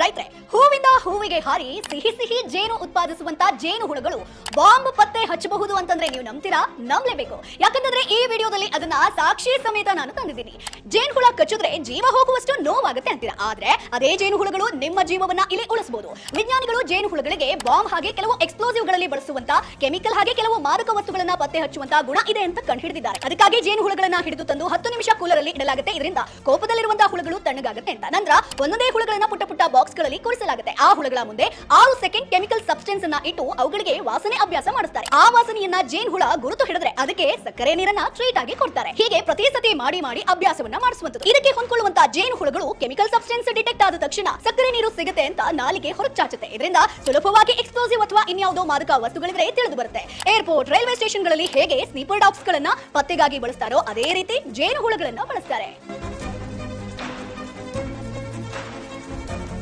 ರೈತರೆ, ಹೂವಿಂದ ಹೂವಿಗೆ ಹಾರಿ ಸಿಹಿ ಸಿಹಿ ಜೇನು ಉತ್ಪಾದಿಸುವಂತ ಜೇನು ಹುಳುಗಳು ಬಾಂಬ್ ಪತ್ತೆ ಹಚ್ಚಬಹುದು ಅಂತಂದ್ರೆ ನೀವು ನಂಬ್ತೀರಾ? ನಂಬಲೇಬೇಕು. ಯಾಕಂತಂದ್ರೆ ಈ ವಿಡಿಯೋದಲ್ಲಿ ಅದನ್ನ ಸಾಕ್ಷಿ ಸಮೇತ ನಾನು ತಂದಿದ್ದೀನಿ. ಜೇನು ಹುಳ ಕಚ್ಚಿದ್ರೆ ಜೀವ ಹೋಗುವಷ್ಟು ನೋವಾಗುತ್ತೆ ಅಂತೀರಾ, ಆದ್ರೆ ಅದೇ ಜೇನು ಹುಳುಗಳು ನಿಮ್ಮ ಜೀವವನ್ನ ಇಲ್ಲಿ ಉಳಿಸಬಹುದು. ವಿಜ್ಞಾನಿಗಳು ಜೇನು ಹುಳುಗಳಿಗೆ ಬಾಂಬ್ ಹಾಗೆ ಕೆಲವು ಎಕ್ಸ್ಪ್ಲೋಸಿವ್ ಗಳಲ್ಲಿ ಬಳಸುವಂತ ಕೆಮಿಕಲ್ ಹಾಗೆ ಕೆಲವು ಮಾದಕ ವಸ್ತುಗಳನ್ನ ಪತ್ತೆ ಹಚ್ಚುವಂತ ಗುಣ ಇದೆ ಅಂತ ಕಂಡುಹಿಡಿದಿದ್ದಾರೆ. ಅದಕ್ಕಾಗಿ ಜೇನು ಹುಳುಗಳನ್ನ ಹಿಡಿದು ತಂದು 10 ನಿಮಿಷ ಕೂಲರ್ ಅಲ್ಲಿ ಇಡಲಾಗುತ್ತೆ. ಇದರಿಂದ ಕೋಪದಲ್ಲಿರುವಂತಹ ಹುಳುಗಳು ತಣ್ಣಗಾಗುತ್ತೆ ಅಂತ. ನಂತರ ಒಂದೊಂದೇ ಹುಳುಗಳನ್ನ ಪುಟ್ಟ ಪುಟ್ಟ ಬಾಕ್ಸ್ ಗಳಲ್ಲಿ ಕೂರಿಸಲಾಗುತ್ತೆ. ಆ ಹುಳುಗಳ ಮುಂದೆ 6 ಸೆಕೆಂಡ್ ಕೆಮಿಕಲ್ ಸಬ್ಸ್ಟೆನ್ಸ್ ಅನ್ನ ಇಟ್ಟು ಅವುಗಳಿಗೆ ವಾಸನೆ ಅಭ್ಯಾಸ ಮಾಡಿಸ್ತಾರೆ. ಆ ವಾಸನೆಯನ್ನ ಜೇನು ಹುಳ ಗುರುತು ಹಿಡಿದ್ರೆ ಅದಕ್ಕೆ ಸಕ್ಕರೆ ನೀರನ್ನ ಟ್ರೀಟ್ ಆಗಿ ಕೊಡ್ತಾರೆ. ಹೀಗೆ ಪ್ರತಿ ಸತಿ ಮಾಡಿ ಮಾಡಿ ಅಭ್ಯಾಸವನ್ನ ಮಾಡಿಸುವಂತದ್ದು. ಇದಕ್ಕೆ ಹೊಂದ್ಕೊಳ್ಳುವಂತ ಜೇನು ಹುಳುಗಳು ಕೆಮಿಕಲ್ ಸಬ್ಸ್ಟೆನ್ಸ್ ಡಿಟೆಕ್ಟ್ ಆದ ತಕ್ಷಣ ಸಕ್ಕರೆ ನೀರು ಸಿಗುತ್ತೆ ಅಂತ ನಾಲಿಗೆ ಹೊರಚಾಚುತ್ತೆ. ಇದರಿಂದ ಸುಲಭವಾಗಿ ಎಕ್ಸ್ಪ್ಲೋಸಿವ್ ಅಥವಾ ಇನ್ಯಾವುದೋ ಮಾದಕ ವಸ್ತುಗಳಿದ್ರೆ ತಿಳಿದು ಬರುತ್ತೆ. ಏರ್ಪೋರ್ಟ್, ರೈಲ್ವೆ ಸ್ಟೇಷನ್ ಗಳಲ್ಲಿ ಹೇಗೆ ಸ್ನೀಪರ್ ಡಾಗ್ಸ್ ಗಳನ್ನ ಪತ್ತೆಗಾಗಿ ಬಳಸ್ತಾರೋ ಅದೇ ರೀತಿ ಜೇನು ಹುಳುಗಳನ್ನ ಬಳಸ್ತಾರೆ.